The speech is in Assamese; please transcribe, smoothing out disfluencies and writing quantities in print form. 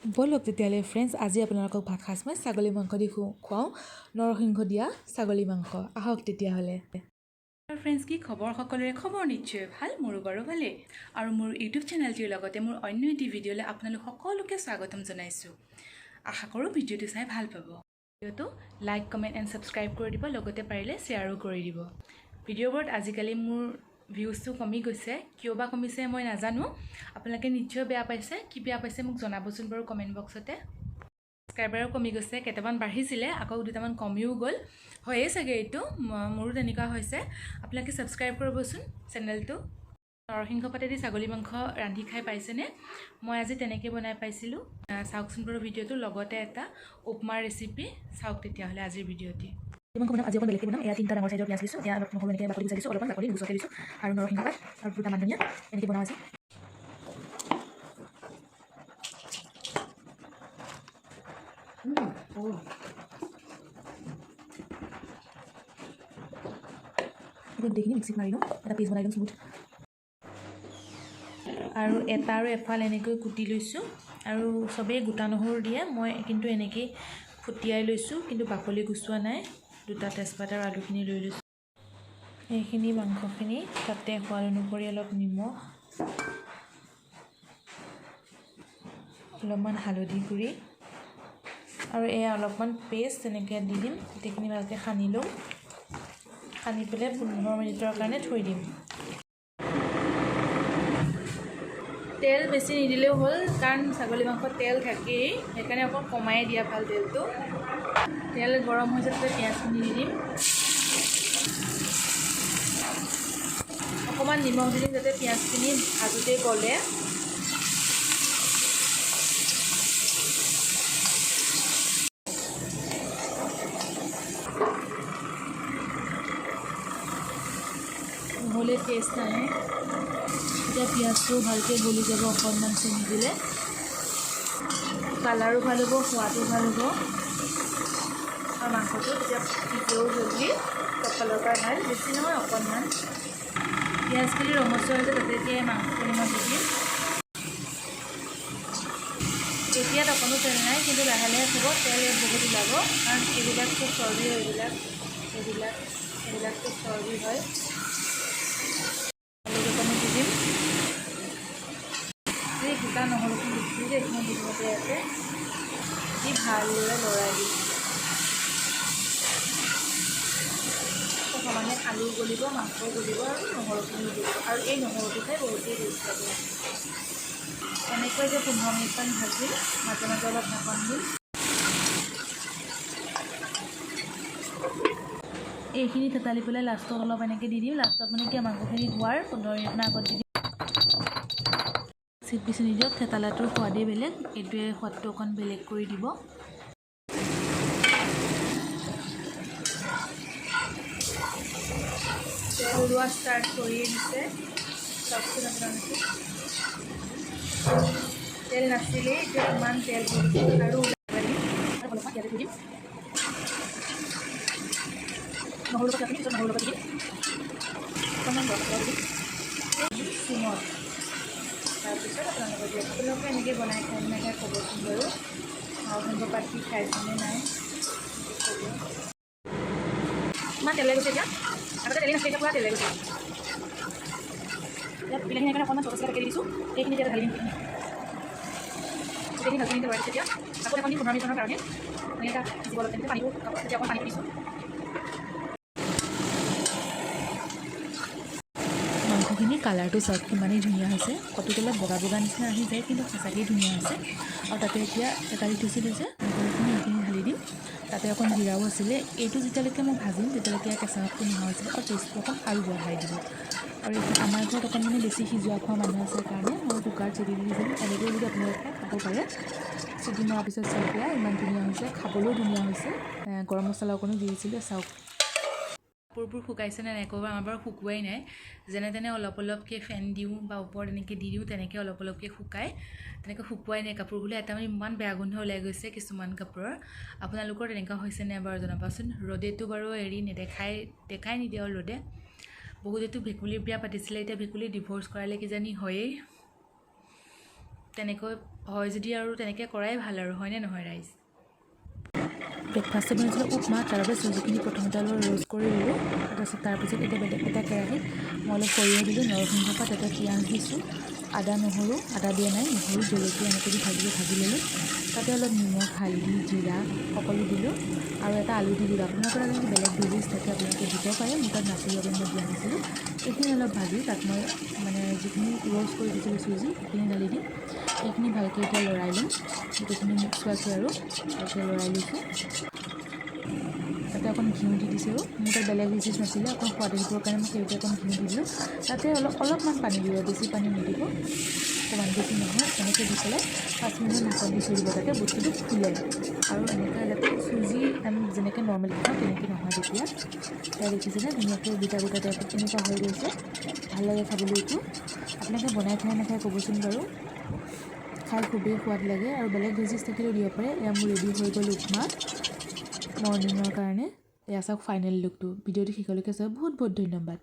বলক তেতিয়াহ'লে ফ্ৰেণ্ডছ, আজি আপোনালোকক ভাত সাজ মই ছাগলী মাংস দি খুৱাওঁ, নৰসিংহ দিয়া ছাগলী মাংস। আহক তেতিয়াহ'লে। ফ্ৰেণ্ডছ, কি খবৰ? সকলোৰে খবৰ নিশ্চয় ভাল, মোৰো বাৰু ভালেই। আৰু মোৰ ইউটিউব চেনেলটিৰ লগতে মোৰ অন্য এটি ভিডিঅ'লৈ আপোনালোক সকলোকে স্বাগতম জনাইছোঁ। আশা কৰোঁ ভিডিঅ'টো চাই ভাল পাব। ভিডিঅ'টো লাইক, কমেণ্ট এণ্ড ছাবস্ক্ৰাইব কৰি দিব, লগতে পাৰিলে শ্বেয়াৰো কৰি দিব। ভিডিঅ'বোৰত আজিকালি মোৰ ভিউজটো কমি গৈছে, কিয় বা কমিছে মই নাজানো। আপোনালোকে নিশ্চয় বেয়া পাইছে, কি বেয়া পাইছে মোক জনাবচোন বাৰু কমেণ্ট বক্সতে। ছাবস্ক্ৰাইবাৰো কমি গৈছে, কেইটামান বাঢ়িছিলে আকৌ দুটামান কমিও গ'ল, হয়েই চাগে এইটো, মোৰো তেনেকুৱা হৈছে। আপোনালোকে ছাবস্ক্ৰাইব কৰিবচোন চেনেলটো। নৰসিংহ পাতেদি ছাগলী মাংস ৰান্ধি খাই পাইছেনে? মই আজি তেনেকৈ বনাই পাইছিলোঁ। চাওকচোন বাৰু ভিডিঅ'টো, লগতে এটা উপমাৰ ৰেচিপি চাওক তেতিয়াহ'লে আজিৰ ভিডিঅ'টি। মাংস বনাম, আজি অকণ বেলেগকৈ বনাম। এয়া 3টা ডাঙৰ চাইজৰ পিঁয়াজ দিছোঁ, এয়া অলপ নহৰু এনেকৈ বাকলি গুচাই দিছোঁ, অলপমান বাকলি গুচাই দিছোঁ, আৰু নৰসিংহ পাত আৰু দুটামান ধনিয়া এনেকৈ বনাওঁ আজি। গোটেইখিনি মিক্সিত মাৰি লওঁ, এটা পেষ্ট বনাই লওঁ স্মুথ। আৰু এটা আৰু এফাল এনেকৈ কুটি লৈছোঁ, আৰু চবেই গোটা নহৰু দিয়ে, মই কিন্তু এনেকৈ ফুটিয়াই লৈছোঁ, কিন্তু বাকলি গুচোৱা নাই। দুটা তেজপাত আৰু আলুখিনি লৈ লৈছোঁ। এইখিনি মাংসখিনি তাতে সোৱাদ অনুসৰি অলপ নিমখ, অলপমান হালধি গুড়ি আৰু এয়া অলপমান পেষ্ট এনেকৈ দি দিম। গোটেইখিনি ভালকৈ সানি লওঁ, সানি পেলাই 15 মিনিটৰ কাৰণে থৈ দিম। তেল বেছি নিদিলেও হ'ল, কাৰণ ছাগলী মাংসত তেল থাকেই, সেইকাৰণে অকণ কমাই দিয়া ভাল তেলটো। তেল গৰম হৈ যাতে পিঁয়াজখিনি দি দিম, অকণমান নিমখ দি দিম যাতে পিঁয়াজখিনি ভাজোঁতে গলে। নহ'লে টেষ্ট নাহে। এতিয়া পিঁয়াজটো ভালকৈ গলি যাব, অকণমান চেনি দিলে কালাৰো ভাল হ'ব, সোৱাদো ভাল হ'ব, আৰু মাংসটো তেতিয়া সিজেও জলদি, চবফালৰ পৰা ভাল। বেছি নহয়, অকণমান পিঁয়াজখিনি ৰঙচুৱা হৈছে, তাতে এতিয়া মাংসখিনি মই দি দিম। এতিয়াত অকণো তেল নাই, কিন্তু লাহে লাহে থ'ব, তেল ইয়াত বহুত ওলাব, কাৰণ এইবিলাক চব চৰ্বি হয়, এইবিলাক চব চৰ্বি হয়। আলুকেইটানো দি দিম, এই গোটা নহৰুখিনি দিছোঁ যে এইখিনি দি দিওঁতে ইয়াতে দি ভালদৰে লৰাই দিম। সমানে আলু গলিব, মাংসও গলিব, আৰু নহৰুখিনি দিব, আৰু এই নহৰুটো খাই বহুতেই টেষ্ট লাগে। এনেকৈ যে 15 মিনিটমান ভাজিম, মাজে মাজে অলপ ঢাকন দিম। এইখিনি থেতালি পেলাই লাষ্টত অলপ এনেকৈ দি দিম, লাষ্টত মানে কি মাংসখিনি হোৱাৰ 15 মিনিটমান আগত দি দিম। চিট পিচি নিদিয়ক, থেতালাটোৰ সোৱাদেই বেলেগ, এইটোৱে সোৱাদটো অকণ বেলেগ কৰি দিব। তেল ওলোৱা ষ্টাৰ্ট কৰিয়ে দিছে, চাওকচোন আপোনালোকে। তেল নাছিলেই, এতিয়া ইমান তেল দিছে, আৰু অলপমান ইয়াতে দিম নহৰু লগত, পিছত নহৰু লগত দিম অকণমান গৰম দিম চিমত। তাৰপিছত আপোনালোকে এনেকৈ বনাই খাই নাখাই ক'বচোন বাৰু, নৰসিংহ পাত দি খাইছেনে নাই ক'ব। ইমান তেল গৈছে, এতিয়া আগতে তেলেই নাছিলে, এতিয়া পূৰা তেল গৈছে। ইয়াত বিলাহী নাই কাৰণে অকণমান চচা কাটি দিছোঁ, এইখিনি এতিয়া ঢালি দিম। গোটেইখিনি ভালখিনি লৰাই দিছোঁ, এতিয়া আকৌ এখন দিম 15 মিনিটৰ কাৰণে, এনেকৈ এটা সিজিব অলপ, তেনেকৈ পানীও তেতিয়া অকণ পানী দিছোঁ। মাংসখিনি কালাৰটো চাওক কিমানেই ধুনীয়া হৈছে, ফটোত অলপ বগা বগা নিচিনা আহি যায়, কিন্তু সঁচাকৈ ধুনীয়া হৈছে। আৰু তাতে এতিয়া এটা দি থৈছিলোঁ যে নহৰুখিনি, সেইখিনি ঢালি দিম। তাতে অকণ জিৰাও আছিলে, এইটো যেতিয়ালৈকে মই ভাজিম তেতিয়ালৈকে কেঁচা ভাৱটো নোহোৱা হৈছিলে, আৰু টেষ্টটো অকণ আৰু বঢ়াই দিব। আৰু আমাৰ ঘৰত অকণ মানে বেছি সিজোৱা খোৱা মানুহ আছে কাৰণে মই কুকাৰত চিটি দি দিছিলোঁ, এনেকৈও যদি আপোনালোকে খাই খাব পাৰে। চিটি মৰাৰ পিছত চাই পেলাই ইমান ধুনীয়া হৈছে, খাবলৈও ধুনীয়া হৈছে। গৰম মছলা অকণো দি দিছিলোঁ, চাওক। কাপোৰবোৰ শুকাইছে নে নাই ক'ব, আমাৰ বাৰু শুকুৱাই নাই, যেনে তেনে অলপ অলপকৈ ফেন দিওঁ বা ওপৰত এনেকৈ দি দিওঁ, তেনেকৈ অলপ অলপকৈ শুকাই, তেনেকৈ শুকুৱাই নাই কাপোৰ বোলে। এটা মানে ইমান বেয়া গোন্ধ ওলাই গৈছে কিছুমান কাপোৰৰ, আপোনালোকৰ তেনেকুৱা হৈছে নে বাৰু জনাবাচোন। ৰ'দেটো বাৰু দেখাই নিদিয়ে, আৰু ৰ'দে বহুতেতো ভেকুলীৰ বিয়া পাতিছিলে, এতিয়া ভেকুলী ডিভ'ৰ্চ কৰালে কিজানি হয়েই, তেনেকৈ হয় যদি আৰু তেনেকৈ কৰাই ভাল আৰু হয়নে নহয় ৰাইজ। ব্ৰেকফাষ্টে বনাইছিলোঁ উপমা, তাৰ বাবে চুজিখিনি প্ৰথমতে অলপ ৰোষ্ট কৰি ল'লোঁ। তাৰপিছত এতিয়া বেলেগ এটা কেৰাহীত মই অলপ সৰিয়হ দিলোঁ, নৰসিংহ পাত, তাতে পিঁয়াজ দিছোঁ, আদা দিয়া নাই, নহৰু জলকীয়া এনেকৈ দি ভাজি ল'লোঁ। তাতে অলপ নিমখ, হালধি, জিৰা সকলো দিলোঁ আৰু এটা আলু দি দিলোঁ। আপোনালোকৰ তাত যদি বেলেগ ভেজিছ থাকে আপোনালোকে দিব পাৰে, মোৰ তাত নাছিল বাবে মই দিয়া নাছিলোঁ। এইখিনি অলপ ভাজি তাত মই যিখিনি ৰোষ্ট কৰি দিছিলোঁ চুজি সেইখিনি ঢালি দিম। এইখিনি ভালকৈ এতিয়া লৰাই ল'ম, গোটেইখিনি মিক্স হোৱাকৈ আৰু ভালকৈ লৰাই লৈছোঁ। তাতে অকণ ঘিউ দি দিছোঁ। মোৰ তাত বেলেগ ভেজিছ নাছিলে, অকণ সোৱাদ আহিবৰ কাৰণে মই সেইটোতে অকণ ঘিউ দি দিলোঁ। তাতে অলপমান পানী দিব, বেছি পানী নিদিব, অকণমান বেছি নহয়। এনেকৈ দি পেলাই 5 মিনিট ঢাকন দি থৈ দিব, তাতে বস্তুটো ফুলে আৰু এনেকৈ যাতে চুজি আমি যেনেকৈ নৰ্মেলকৈ খাওঁ তেনেকৈ নহয়। তেতিয়া সেয়া দেখিছেনে ধুনীয়াকৈ গোটা গোটা টাইপত কেনেকুৱা হৈ গৈছে, ভাল লাগে খাবলৈ। এইটো আপোনালোকে বনাই খাই নাখায় ক'বচোন বাৰু, খাই খুবেই সোৱাদ লাগে আৰু বেলেগ ভেজিছ থাকিলেও দিব পাৰে। এয়া মোৰ ৰেডি হৈ গ'ল উপমা মৰ্ণিঙৰ কাৰণে। এয়া চাওক ফাইনেল লুকটো। ভিডিঅ'টো শেষলৈকে চাওক। বহুত বহুত ধন্যবাদ।